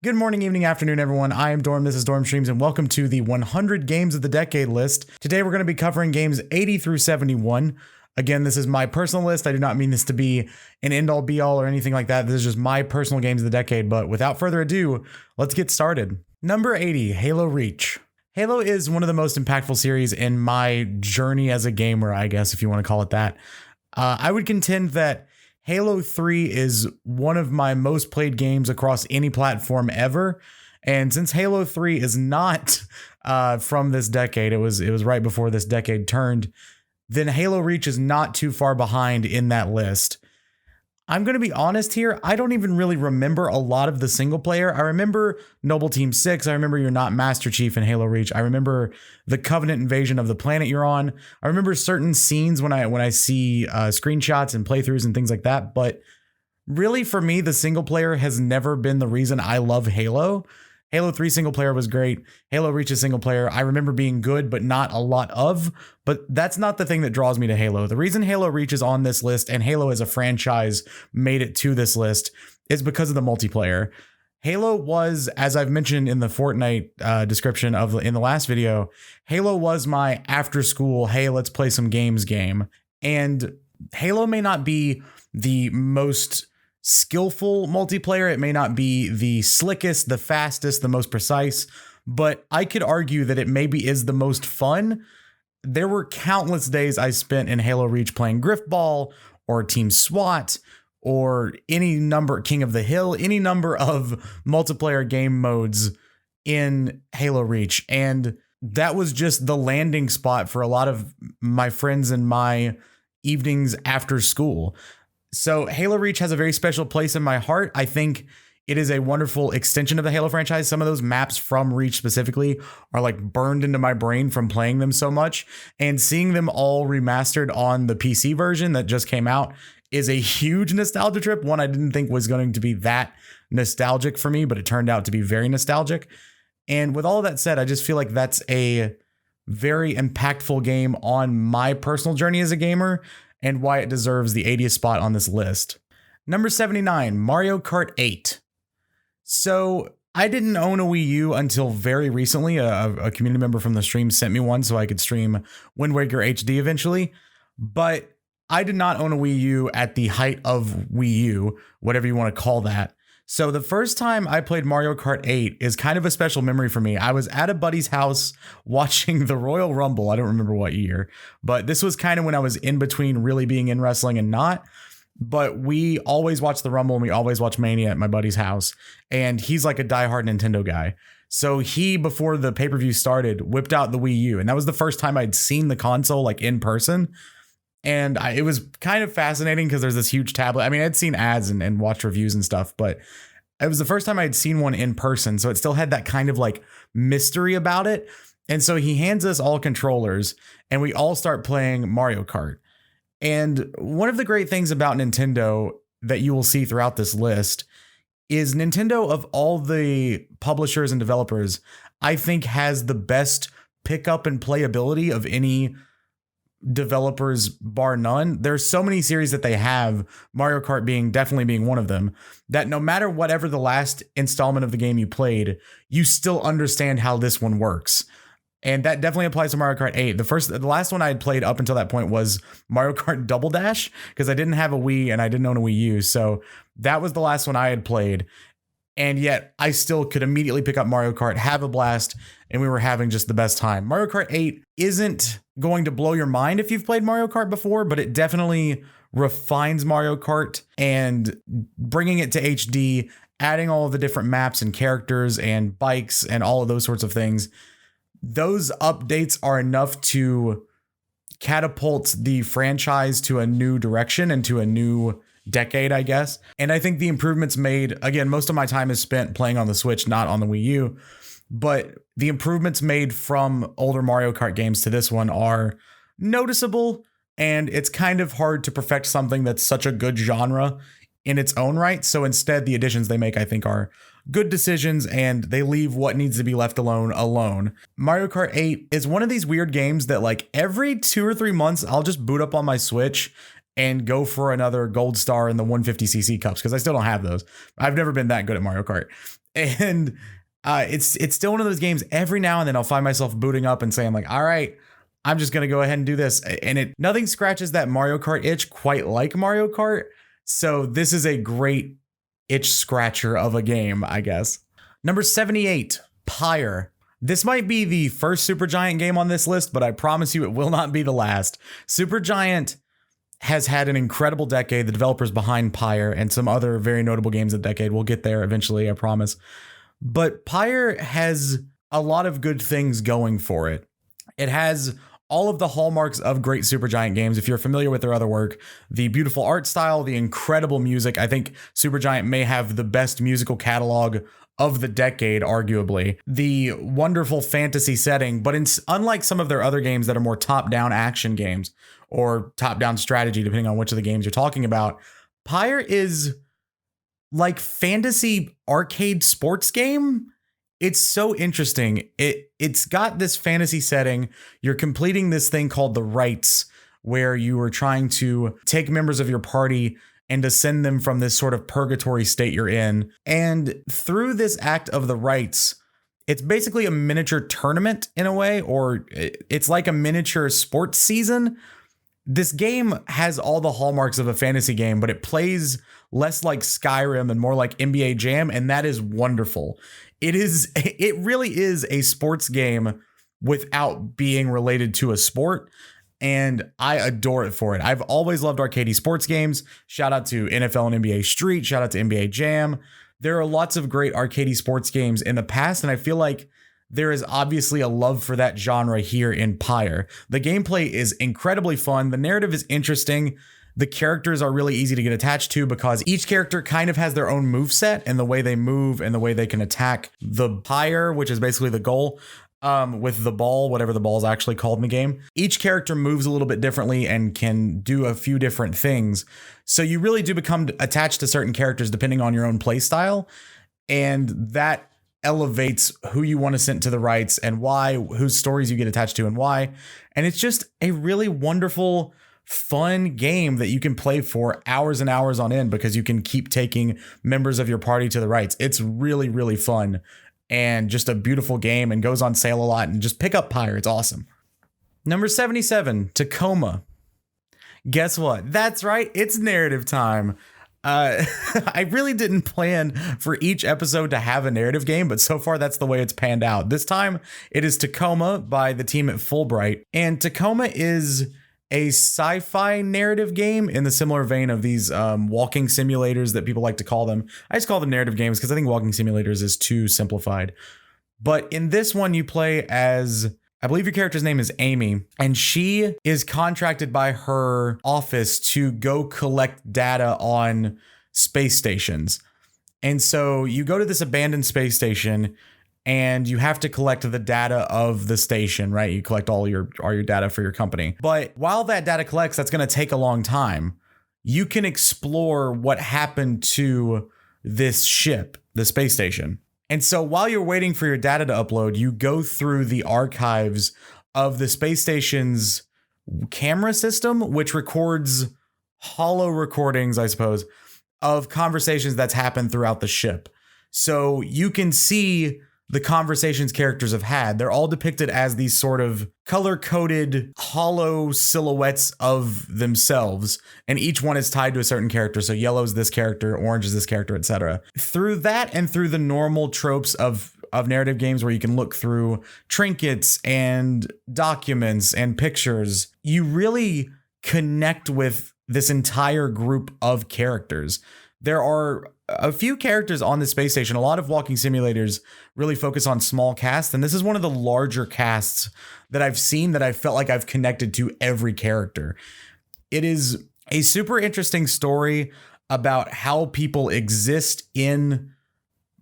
Good morning, evening, afternoon, everyone. I am Dorm. This is Dorm Streams, and welcome to the 100 Games of the Decade list. Today, we're going to be covering games 80 through 71. Again, this is my personal list. I do not mean this to be an end-all, be-all, or anything like that. This is just my personal games of the decade. But without further ado, let's get started. Number 80, Halo Reach. Halo is one of the most impactful series in my journey as a gamer, I guess, if you want to call it that. I would contend that Halo 3 is one of my most played games across any platform ever. And since Halo 3 is not from this decade, it was right before this decade turned, then Halo Reach is not too far behind in that list. I'm going to be honest here. I don't even really remember a lot of the single player. I remember Noble Team 6. I remember you're not Master Chief in Halo Reach. I remember the Covenant invasion of the planet you're on. I remember certain scenes when I see screenshots and playthroughs and things like that. But really, for me, the single player has never been the reason I love Halo. Halo 3 single player was great. Halo Reach's single player, I remember being good, but not a lot of. But that's not the thing that draws me to Halo. The reason Halo Reach is on this list and Halo as a franchise made it to this list is because of the multiplayer. Halo was, as I've mentioned in the Fortnite description in the last video, Halo was my after school, hey, let's play some games game. And Halo may not be the most skillful multiplayer. It may not be the slickest, the fastest, the most precise, but I could argue that it maybe is the most fun. There were countless days I spent in Halo Reach playing Griffball or Team SWAT or any number, King of the Hill, any number of multiplayer game modes in Halo Reach. And that was just the landing spot for a lot of my friends in my evenings after school. So Halo Reach has a very special place in my heart. I think it is a wonderful extension of the Halo franchise. Some of those maps from Reach specifically are like burned into my brain from playing them so much. And seeing them all remastered on the PC version that just came out is a huge nostalgia trip. One I didn't think was going to be that nostalgic for me, but it turned out to be very nostalgic. And with all of that said, I just feel like that's a very impactful game on my personal journey as a gamer, and why it deserves the 80th spot on this list. Number 79, Mario Kart 8. So I didn't own a Wii U until very recently. A community member from the stream sent me one so I could stream Wind Waker HD eventually. But I did not own a Wii U at the height of Wii U, whatever you want to call that. So the first time I played Mario Kart 8 is kind of a special memory for me. I was at a buddy's house watching the Royal Rumble. I don't remember what year, but this was kind of when I was in between really being in wrestling and not. But we always watch the Rumble and we always watch Mania at my buddy's house. And he's like a diehard Nintendo guy. So he, before the pay-per-view started, whipped out the Wii U. And that was the first time I'd seen the console like in person. And it was kind of fascinating because there's this huge tablet. I mean, I'd seen ads and watched reviews and stuff, but it was the first time I'd seen one in person. So it still had that kind of like mystery about it. And so he hands us all controllers and we all start playing Mario Kart. And one of the great things about Nintendo that you will see throughout this list is Nintendo, of all the publishers and developers, I think has the best pickup and playability of any developers, bar none. There's so many series that they have, Mario Kart definitely being one of them, that no matter whatever the last installment of the game you played, you still understand how this one works. And that definitely applies to Mario Kart 8. The last one I had played up until that point was Mario Kart Double Dash, because I didn't have a Wii and I didn't own a Wii U. So that was the last one I had played. And yet I still could immediately pick up Mario Kart, have a blast, and we were having just the best time. Mario Kart 8 isn't going to blow your mind if you've played Mario Kart before, but it definitely refines Mario Kart, and bringing it to HD, adding all of the different maps and characters and bikes and all of those sorts of things. Those updates are enough to catapult the franchise to a new direction and to a new decade, I guess. And I think the improvements made, again, most of my time is spent playing on the Switch, not on the Wii U, but the improvements made from older Mario Kart games to this one are noticeable, and it's kind of hard to perfect something that's such a good genre in its own right. So instead, the additions they make, I think, are good decisions, and they leave what needs to be left alone. Mario Kart 8 is one of these weird games that, like, every 2 or 3 months, I'll just boot up on my Switch and go for another gold star in the 150cc cups, because I still don't have those. I've never been that good at Mario Kart. And it's still one of those games every now and then I'll find myself booting up and saying like, all right, I'm just going to go ahead and do this. And nothing scratches that Mario Kart itch quite like Mario Kart. So this is a great itch scratcher of a game, I guess. Number 78, Peyer. This might be the first Supergiant game on this list, but I promise you it will not be the last. Supergiant has had an incredible decade. The developers behind Peyer and some other very notable games of the decade. We'll get there eventually, I promise. But Peyer has a lot of good things going for it. It has all of the hallmarks of great Supergiant games. If you're familiar with their other work, the beautiful art style, the incredible music. I think Supergiant may have the best musical catalog of the decade, arguably. The wonderful fantasy setting, but unlike some of their other games that are more top-down action games or top-down strategy, depending on which of the games you're talking about, Peyer is like fantasy arcade sports game. It's so interesting. It's got this fantasy setting. You're completing this thing called the rites, where you are trying to take members of your party and to send them from this sort of purgatory state you're in. And through this act of the rites, it's basically a miniature tournament in a way, or it's like a miniature sports season. This game has all the hallmarks of a fantasy game, but it plays less like Skyrim and more like NBA Jam, and that is wonderful. It really is a sports game without being related to a sport, and I adore it for it. I've always loved arcadey sports games. Shout out to NFL and NBA Street. Shout out to NBA Jam. There are lots of great arcadey sports games in the past, and I feel like there is obviously a love for that genre here in Peyer. The gameplay is incredibly fun. The narrative is interesting. The characters are really easy to get attached to because each character kind of has their own moveset and the way they move and the way they can attack the Peyer, which is basically the goal, with the ball, whatever the ball is actually called in the game. Each character moves a little bit differently and can do a few different things. So you really do become attached to certain characters depending on your own play style. And that elevates who you want to send to the rights and why, whose stories you get attached to and why. And it's just a really wonderful, fun game that you can play for hours and hours on end because you can keep taking members of your party to the rights. It's really, really fun and just a beautiful game and goes on sale a lot. And just pick up Peyer. It's awesome. Number 77, Tacoma. Guess what? That's right. It's narrative time. I really didn't plan for each episode to have a narrative game, but so far that's the way it's panned out. This time it is Tacoma by the team at Fulbright, and Tacoma is a sci-fi narrative game in the similar vein of these walking simulators that people like to call them. I just call them narrative games because I think walking simulators is too simplified. But in this one, you play as, I believe your character's name is Amy, and she is contracted by her office to go collect data on space stations. And so you go to this abandoned space station and you have to collect the data of the station, right? You collect all your data for your company. But while that data collects, that's going to take a long time. You can explore what happened to this ship, the space station. And so while you're waiting for your data to upload, you go through the archives of the space station's camera system, which records hollow recordings, I suppose, of conversations that's happened throughout the ship. So you can see the conversations characters have had. They're all depicted as these sort of color-coded hollow silhouettes of themselves, and each one is tied to a certain character. So yellow is this character, orange is this character, etc. Through that and through the normal tropes of narrative games where you can look through trinkets and documents and pictures, you really connect with this entire group of characters. There are a few characters on the space station. A lot of walking simulators really focus on small casts, and this is one of the larger casts that I've seen that I felt like I've connected to every character. It is a super interesting story about how people exist in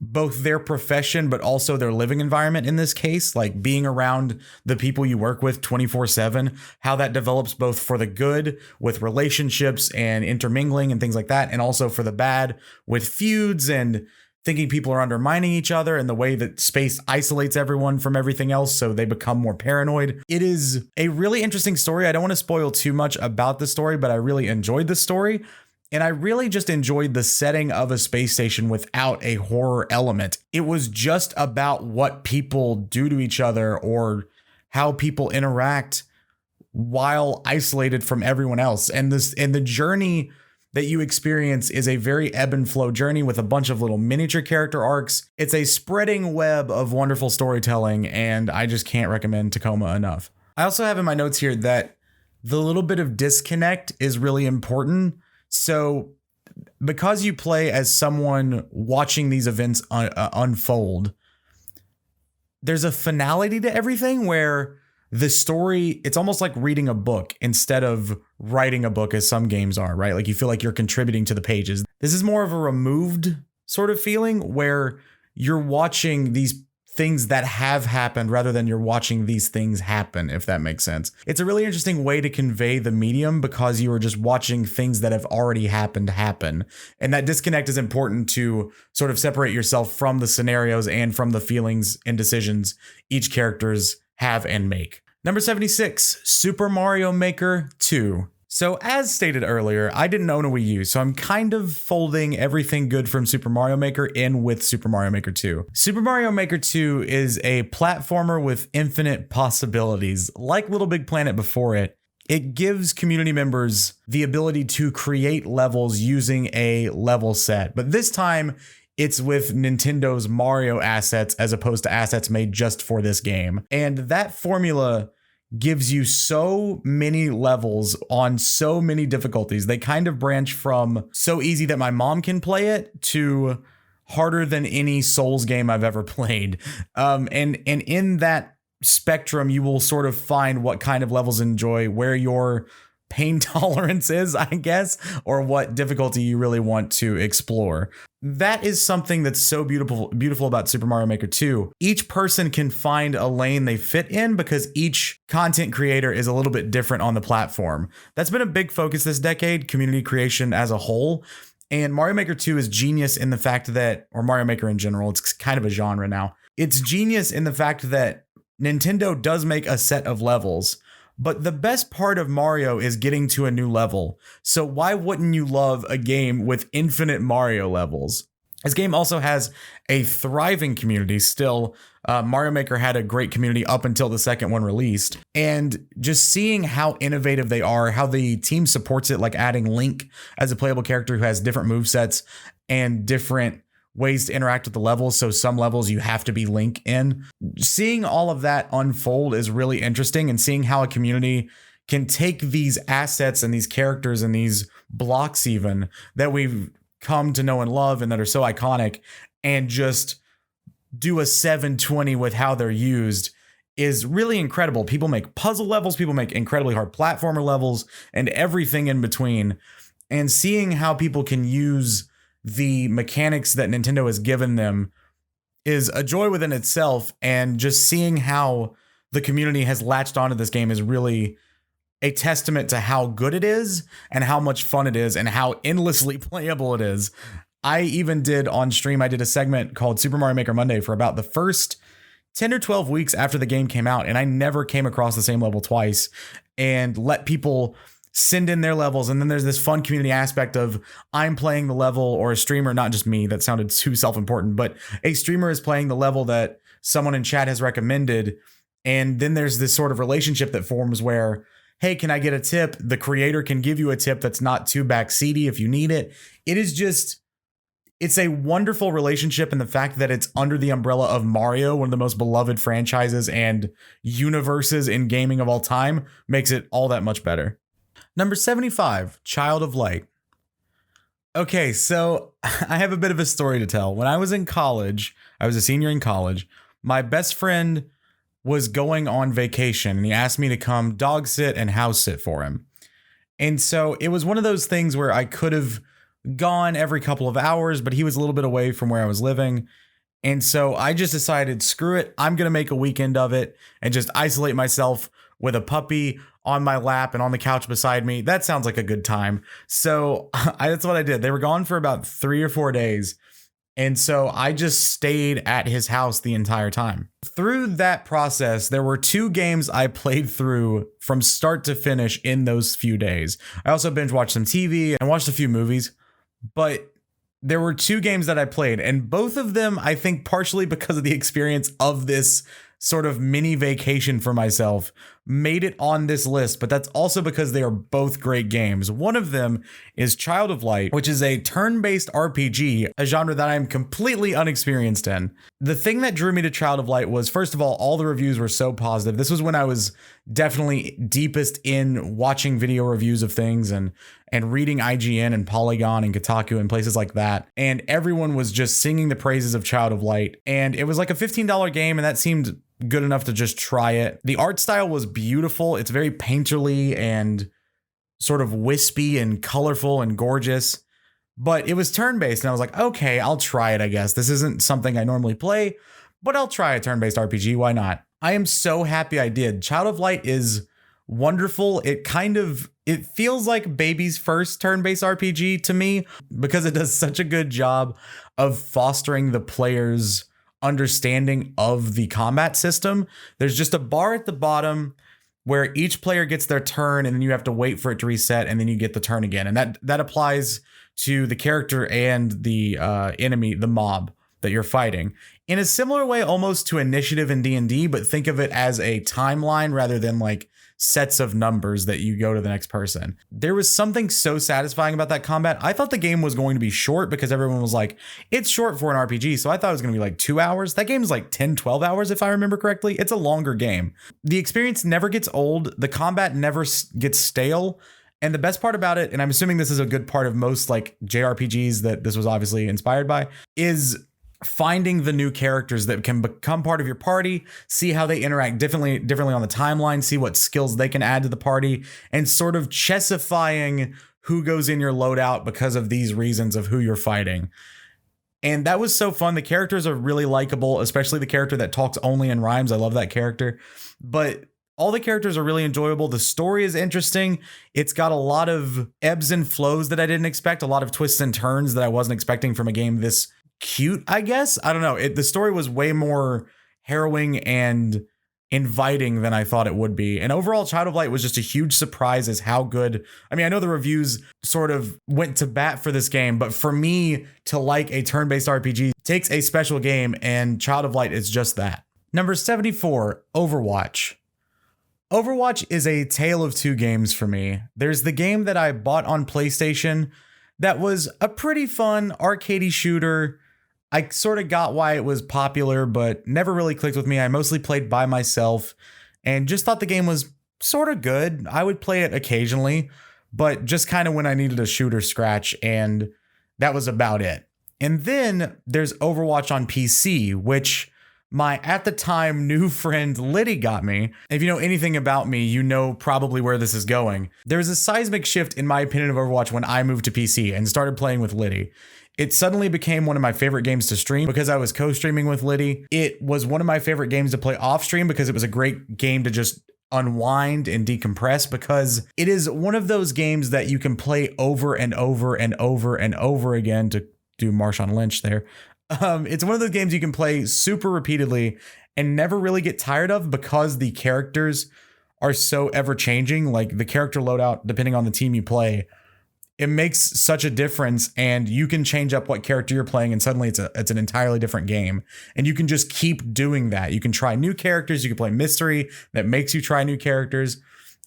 both their profession, but also their living environment in this case, like being around the people you work with 24/7, how that develops both for the good with relationships and intermingling and things like that, and also for the bad with feuds and thinking people are undermining each other and the way that space isolates everyone from everything else so they become more paranoid. It is a really interesting story. I don't want to spoil too much about the story, but I really enjoyed the story. And I really just enjoyed the setting of a space station without a horror element. It was just about what people do to each other or how people interact while isolated from everyone else. And the journey that you experience is a very ebb and flow journey with a bunch of little miniature character arcs. It's a spreading web of wonderful storytelling, and I just can't recommend Tacoma enough. I also have in my notes here that the little bit of disconnect is really important. So because you play as someone watching these events unfold, there's a finality to everything where the story, it's almost like reading a book instead of writing a book as some games are, right? Like you feel like you're contributing to the pages. This is more of a removed sort of feeling where you're watching these things that have happened rather than you're watching these things happen, if that makes sense. It's a really interesting way to convey the medium because you are just watching things that have already happened happen. And that disconnect is important to sort of separate yourself from the scenarios and from the feelings and decisions each characters have and make. Number 76, Super Mario Maker 2. So as stated earlier, I didn't own a Wii U, so I'm kind of folding everything good from Super Mario Maker in with Super Mario Maker 2. Super Mario Maker 2 is a platformer with infinite possibilities. Like Little Big Planet before it, it gives community members the ability to create levels using a level set. But this time, it's with Nintendo's Mario assets as opposed to assets made just for this game. And that formula gives you so many levels on so many difficulties. They kind of branch from so easy that my mom can play it to harder than any Souls game I've ever played. And in that spectrum, you will sort of find what kind of levels enjoy, where your pain tolerance is, I guess, or what difficulty you really want to explore. That is something that's so beautiful about Super Mario Maker 2. Each person can find a lane they fit in because each content creator is a little bit different on the platform. That's been a big focus this decade, community creation as a whole. And Mario Maker 2 is genius in the fact that, or Mario Maker in general, it's kind of a genre now. It's genius in the fact that Nintendo does make a set of levels, but the best part of Mario is getting to a new level. So why wouldn't you love a game with infinite Mario levels? This game also has a thriving community still. Mario Maker had a great community up until the second one released. And just seeing how innovative they are, how the team supports it, like adding Link as a playable character who has different movesets and different ways to interact with the levels. So some levels you have to be Link in. Seeing all of that unfold is really interesting, and seeing how a community can take these assets and these characters and these blocks even that we've come to know and love and that are so iconic and just do a 720 with how they're used is really incredible. People make puzzle levels, people make incredibly hard platformer levels, and everything in between. And seeing how people can use the mechanics that Nintendo has given them is a joy within itself. And just seeing how the community has latched onto this game is really a testament to how good it is and how much fun it is and how endlessly playable it is. I even did on stream, I did a segment called Super Mario Maker Monday for about the first 10 or 12 weeks after the game came out, and I never came across the same level twice, and let people send in their levels. And then there's this fun community aspect of I'm playing the level, or a streamer, not just me, that sounded too self-important, but a streamer is playing the level that someone in chat has recommended. And then there's this sort of relationship that forms where, hey, can I get a tip? The creator can give you a tip that's not too backseaty if you need it. It is just, it's a wonderful relationship, and the fact that it's under the umbrella of Mario, one of the most beloved franchises and universes in gaming of all time, makes it all that much better. Number 75, Child of Light. Okay, so I have a bit of a story to tell. When I was in college, I was a senior in college, my best friend was going on vacation, and he asked me to come dog sit and house sit for him. And so it was one of those things where I could have gone every couple of hours, but he was a little bit away from where I was living. And so I just decided, screw it, I'm going to make a weekend of it and just isolate myself with a puppy on my lap and on the couch beside me. That sounds like a good time. So that's what I did. They were gone for about 3 or 4 days. And so I just stayed at his house the entire time. Through that process, there were 2 games I played through from start to finish in those few days. I also binge watched some TV and watched a few movies, but there were 2 games that I played, and both of them, I think partially because of the experience of this sort of mini vacation for myself, made it on this list, but that's also because they are both great games. One of them is Child of Light, which is a turn-based RPG, a genre that I'm completely unexperienced in. The thing that drew me to Child of Light was, first of all the reviews were so positive. This was when I was definitely deepest in watching video reviews of things and reading IGN and Polygon and Kotaku and places like that. And everyone was just singing the praises of Child of Light. And it was like a $15 game, and that seemed good enough to just try it. The art style was beautiful. It's very painterly and sort of wispy and colorful and gorgeous, but it was turn-based, and I was like, okay, I'll try it, I guess. This isn't something I normally play, but I'll try a turn-based RPG. Why not? I am so happy I did. Child of Light is wonderful. It feels like baby's first turn-based RPG to me because it does such a good job of fostering the player's understanding of the combat system. There's just a bar at the bottom where each player gets their turn, and then you have to wait for it to reset, and then you get the turn again. And that applies to the character and the enemy, the mob that you're fighting, in a similar way almost to initiative in D&D, but think of it as a timeline rather than like sets of numbers that you go to the next person. There was something so satisfying about that combat. I thought the game was going to be short because everyone was like, it's short for an RPG. So I thought it was going to be like 2 hours. That game is like 10, 12 hours, if I remember correctly. It's a longer game. The experience never gets old. The combat never gets stale. And the best part about it, and I'm assuming this is a good part of most like JRPGs that this was obviously inspired by, is finding the new characters that can become part of your party, see how they interact differently on the timeline, see what skills they can add to the party, and sort of chessifying who goes in your loadout because of these reasons of who you're fighting. And that was so fun. The characters are really likable, especially the character that talks only in rhymes. I love that character. But all the characters are really enjoyable. The story is interesting. It's got a lot of ebbs and flows that I didn't expect, a lot of twists and turns that I wasn't expecting from a game this cute, I guess. I don't know. The story was way more harrowing and inviting than I thought it would be. And overall, Child of Light was just a huge surprise as how good. I mean, I know the reviews sort of went to bat for this game, but for me to like a turn-based RPG takes a special game, and Child of Light is just that. Number 74, Overwatch. Overwatch is a tale of 2 games for me. There's the game that I bought on PlayStation that was a pretty fun arcadey shooter. I sort of got why it was popular, but never really clicked with me. I mostly played by myself and just thought the game was sort of good. I would play it occasionally, but just kind of when I needed a shooter scratch, and that was about it. And then there's Overwatch on PC, which my, at the time, new friend Liddy got me. If you know anything about me, you know probably where this is going. There's a seismic shift, in my opinion, of Overwatch when I moved to PC and started playing with Liddy. It suddenly became one of my favorite games to stream because I was co-streaming with Liddy. It was one of my favorite games to play off stream because it was a great game to just unwind and decompress, because it is one of those games that you can play over and over and over and over again, to do Marshawn Lynch there. It's one of those games you can play super repeatedly and never really get tired of because the characters are so ever changing. Like the character loadout, depending on the team you play, it makes such a difference, and you can change up what character you're playing, and suddenly it's an entirely different game. And you can just keep doing that. You can try new characters. You can play mystery that makes you try new characters.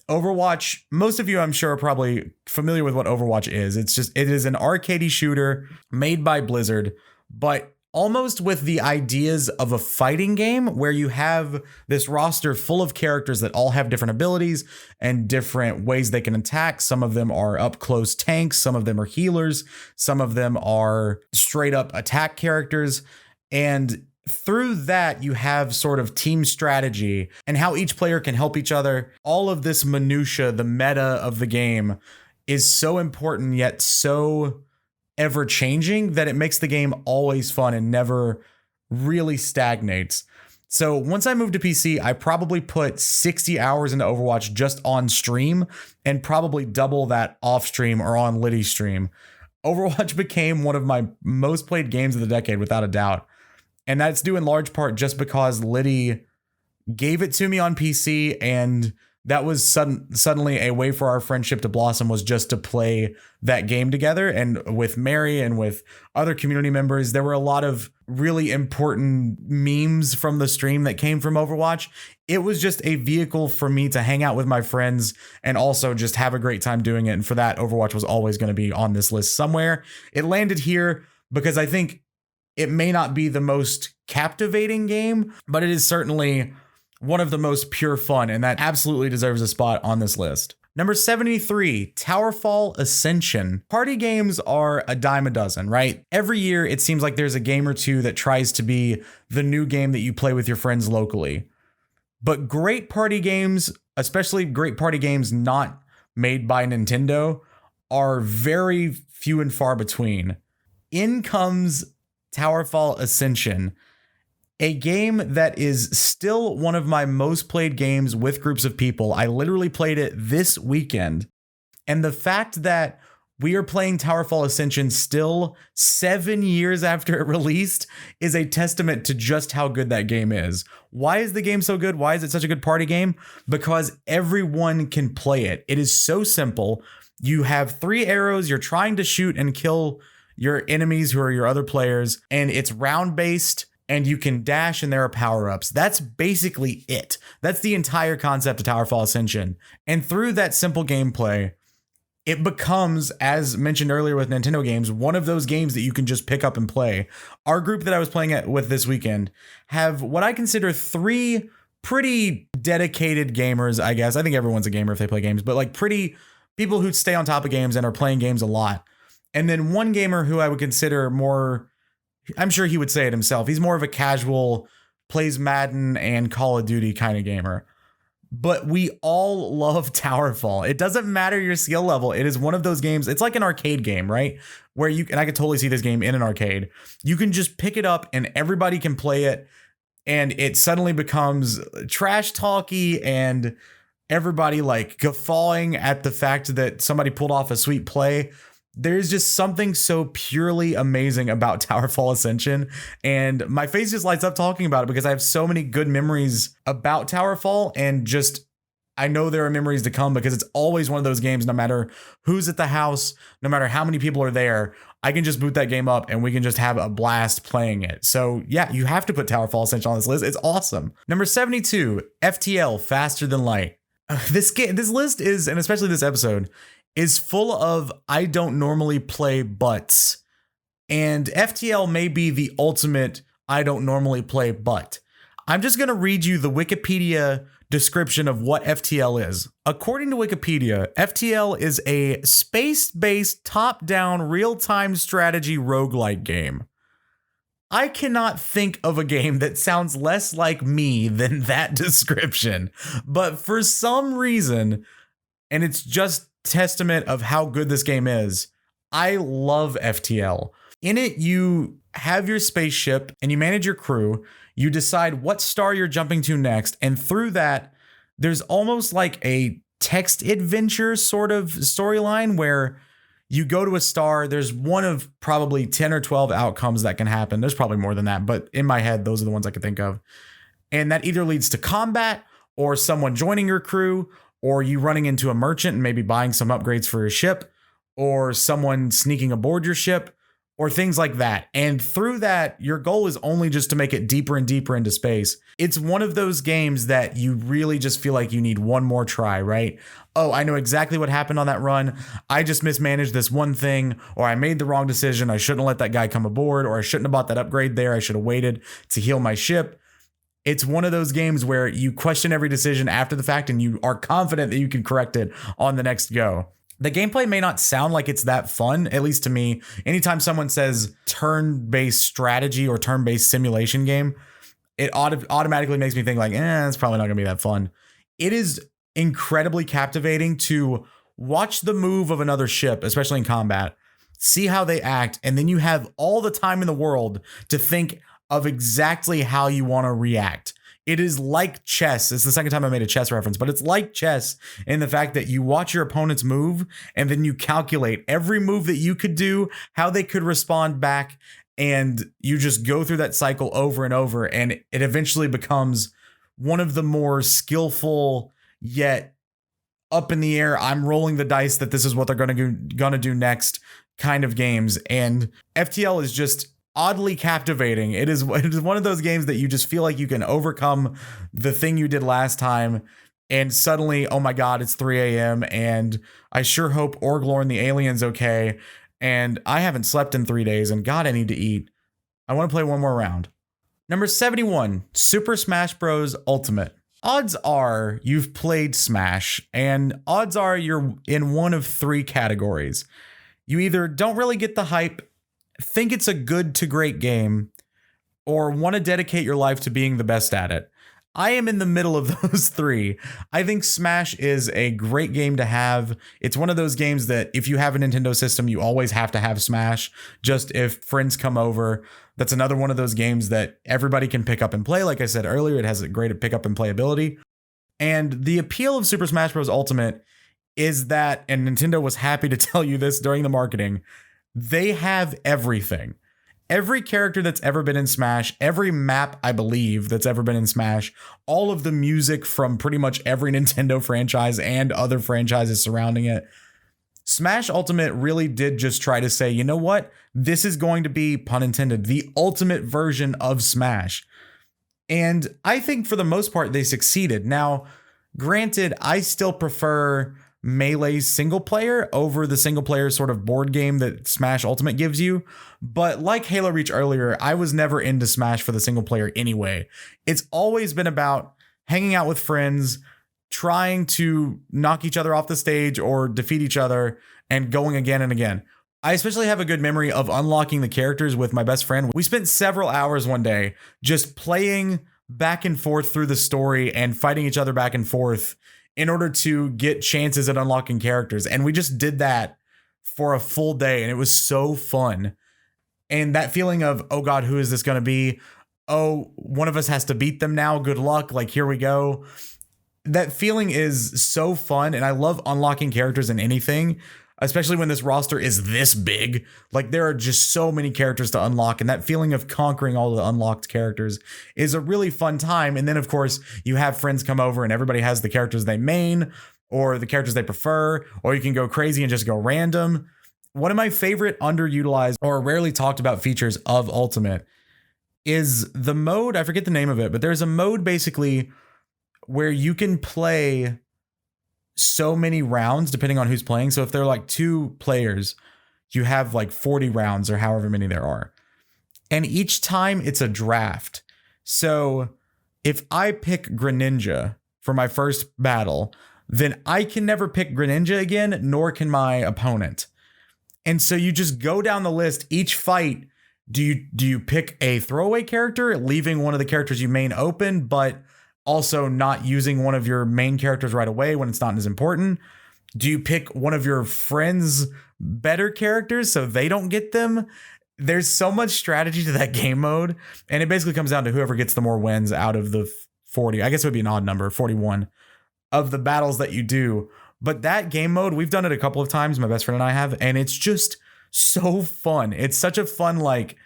Overwatch, most of you, I'm sure, are probably familiar with what Overwatch is. It is an arcadey shooter made by Blizzard, but almost with the ideas of a fighting game, where you have this roster full of characters that all have different abilities and different ways they can attack. Some of them are up close tanks. Some of them are healers. Some of them are straight up attack characters. And through that, you have sort of team strategy and how each player can help each other. All of this minutia, the meta of the game, is so important yet so ever changing that it makes the game always fun and never really stagnates. So once I moved to PC, I probably put 60 hours into Overwatch just on stream, and probably double that off stream or on Liddy's stream. Overwatch became one of my most played games of the decade, without a doubt. And that's due in large part just because Liddy gave it to me on PC, and that was suddenly a way for our friendship to blossom, was just to play that game together. And with Mary and with other community members, there were a lot of really important memes from the stream that came from Overwatch. It was just a vehicle for me to hang out with my friends and also just have a great time doing it. And for that, Overwatch was always going to be on this list somewhere. It landed here because I think it may not be the most captivating game, but it is certainly one of the most pure fun, and that absolutely deserves a spot on this list. Number 73, Towerfall Ascension. Party games are a dime a dozen, right? Every year, it seems like there's a game or two that tries to be the new game that you play with your friends locally. But great party games, especially great party games not made by Nintendo, are very few and far between. In comes Towerfall Ascension, a game that is still one of my most played games with groups of people. I literally played it this weekend. And the fact that we are playing Towerfall Ascension still 7 years after it released is a testament to just how good that game is. Why is the game so good? Why is it such a good party game? Because everyone can play it. It is so simple. You have 3 arrows. You're trying to shoot and kill your enemies who are your other players. And it's round based. And you can dash, and there are power-ups. That's basically it. That's the entire concept of Towerfall Ascension. And through that simple gameplay, it becomes, as mentioned earlier with Nintendo games, one of those games that you can just pick up and play. Our group that I was playing it with this weekend have what I consider 3 pretty dedicated gamers, I guess. I think everyone's a gamer if they play games, but like pretty people who stay on top of games and are playing games a lot. And then one gamer who I would consider more, I'm sure he would say it himself, he's more of a casual, plays Madden and Call of Duty kind of gamer. But we all love Towerfall. It doesn't matter your skill level. It is one of those games. It's like an arcade game, right? Where you, and I could totally see this game in an arcade. You can just pick it up and everybody can play it. And it suddenly becomes trash talky and everybody like guffawing at the fact that somebody pulled off a sweet play. There's just something so purely amazing about Towerfall Ascension, and my face just lights up talking about it because I have so many good memories about Towerfall, and just I know there are memories to come because it's always one of those games, no matter who's at the house, no matter how many people are there, I can just boot that game up and we can just have a blast playing it. So yeah, you have to put Towerfall Ascension on this list. It's awesome. Number 72, FTL, Faster Than Light. This list is, and especially this episode, is full of I don't normally play buts. And FTL may be the ultimate I don't normally play but. I'm just going to read you the Wikipedia description of what FTL is. According to Wikipedia, FTL is a space-based top-down real-time strategy roguelike game. I cannot think of a game that sounds less like me than that description. But for some reason, and it's just testament of how good this game is, I love FTL. In it, you have your spaceship and you manage your crew. You decide what star you're jumping to next. And through that, there's almost like a text adventure sort of storyline where you go to a star. There's one of probably 10 or 12 outcomes that can happen. There's probably more than that, but in my head, those are the ones I could think of. And that either leads to combat or someone joining your crew, or you running into a merchant and maybe buying some upgrades for your ship, or someone sneaking aboard your ship, or things like that. And through that, your goal is only just to make it deeper and deeper into space. It's one of those games that you really just feel like you need one more try, right? Oh, I know exactly what happened on that run. I just mismanaged this one thing, or I made the wrong decision. I shouldn't have let that guy come aboard, or I shouldn't have bought that upgrade there. I should have waited to heal my ship. It's one of those games where you question every decision after the fact and you are confident that you can correct it on the next go. The gameplay may not sound like it's that fun, at least to me. Anytime someone says turn-based strategy or turn-based simulation game, it automatically makes me think like, it's probably not going to be that fun. It is incredibly captivating to watch the move of another ship, especially in combat, see how they act, and then you have all the time in the world to think of exactly how you want to react. It is like chess. It's the second time I made a chess reference, but it's like chess in the fact that you watch your opponents move and then you calculate every move that you could do, how they could respond back, and you just go through that cycle over and over, and it eventually becomes one of the more skillful yet up in the air, I'm rolling the dice that this is what they're gonna do next kind of games. And FTL is just oddly captivating. It is one of those games that you just feel like you can overcome the thing you did last time, and suddenly, oh my god, it's 3 a.m. and I sure hope Orglor and the alien's okay, and I haven't slept in 3 days, and god, I need to eat. I want to play one more round. Number 71, Super Smash Bros. Ultimate. Odds are you've played Smash, and odds are you're in one of three categories. You either don't really get the hype, think it's a good to great game, or want to dedicate your life to being the best at it. I am in the middle of those three. I think Smash is a great game to have. It's one of those games that if you have a Nintendo system, you always have to have Smash, just if friends come over. That's another one of those games that everybody can pick up and play. Like I said earlier, it has a great pick up and playability. And the appeal of Super Smash Bros. Ultimate is that, and Nintendo was happy to tell you this during the marketing, they have everything. Every character that's ever been in Smash, every map, I believe, that's ever been in Smash, all of the music from pretty much every Nintendo franchise and other franchises surrounding it. Smash Ultimate really did just try to say, you know what? This is going to be, pun intended, the ultimate version of Smash. And I think for the most part, they succeeded. Now, granted, I still prefer Melee's single player over the single player sort of board game that Smash Ultimate gives you. But like Halo Reach earlier, I was never into Smash for the single player anyway. It's always been about hanging out with friends, trying to knock each other off the stage or defeat each other and going again and again. I especially have a good memory of unlocking the characters with my best friend. We spent several hours one day just playing back and forth through the story and fighting each other back and forth in order to get chances at unlocking characters. And we just did that for a full day, and it was so fun. And that feeling of, oh god, who is this going to be? Oh, one of us has to beat them now. Good luck. Like, here we go. That feeling is so fun, and I love unlocking characters in anything, especially when this roster is this big. Like, there are just so many characters to unlock, and that feeling of conquering all the unlocked characters is a really fun time. And then, of course, you have friends come over and everybody has the characters they main or the characters they prefer, or you can go crazy and just go random. One of my favorite underutilized or rarely talked about features of Ultimate is the mode, I forget the name of it, but there's a mode basically where you can play so many rounds depending on who's playing. So if there are like two players, you have like 40 rounds or however many there are. And each time it's a draft. So if I pick Greninja for my first battle, then I can never pick Greninja again, nor can my opponent. And so you just go down the list. Each fight, do you pick a throwaway character, leaving one of the characters you main open, but also not using one of your main characters right away when it's not as important? Do you pick one of your friends' better characters so they don't get them? There's so much strategy to that game mode, and it basically comes down to whoever gets the more wins out of the 40. I guess it would be an odd number, 41 of the battles that you do. But that game mode, we've done it a couple of times, my best friend and I have, and it's just so fun. It's such a fun, like,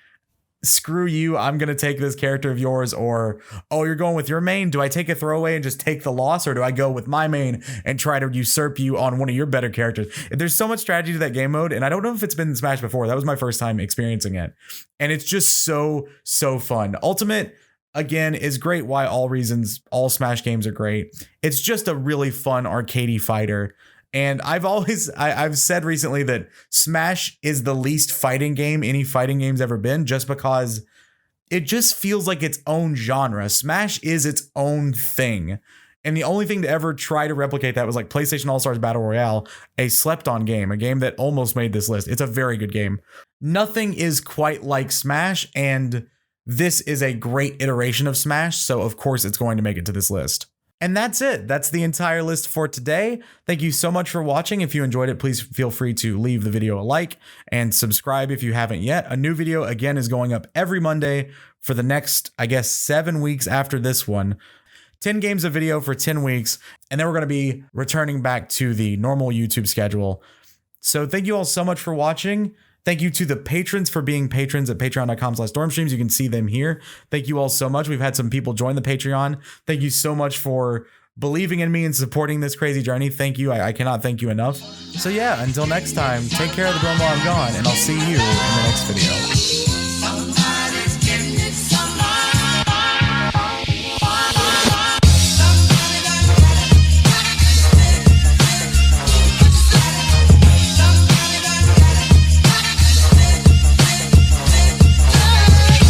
screw you, I'm going to take this character of yours, or, oh, you're going with your main? Do I take a throwaway and just take the loss, or do I go with my main and try to usurp you on one of your better characters? There's so much strategy to that game mode, and I don't know if it's been in Smash before. That was my first time experiencing it, and it's just so fun. Ultimate, again, is great. Why all reasons all Smash games are great. It's just a really fun arcadey fighter. And I've said recently that Smash is the least fighting game any fighting game's ever been, just because it just feels like its own genre. Smash is its own thing. And the only thing to ever try to replicate that was like PlayStation All-Stars Battle Royale, a slept-on game, a game that almost made this list. It's a very good game. Nothing is quite like Smash, and this is a great iteration of Smash, so of course it's going to make it to this list. And that's it. That's the entire list for today. Thank you so much for watching. If you enjoyed it, please feel free to leave the video a like and subscribe if you haven't yet. A new video, again, is going up every Monday for the next, I guess, 7 weeks after this one. 10 games of video for 10 weeks. And then we're going to be returning back to the normal YouTube schedule. So thank you all so much for watching. Thank you to the patrons for being patrons at patreon.com/stormstreams. You can see them here. Thank you all so much. We've had some people join the Patreon. Thank you so much for believing in me and supporting this crazy journey. Thank you. I cannot thank you enough. So yeah, until next time, take care of the Dorm while I'm gone, and I'll see you in the next video.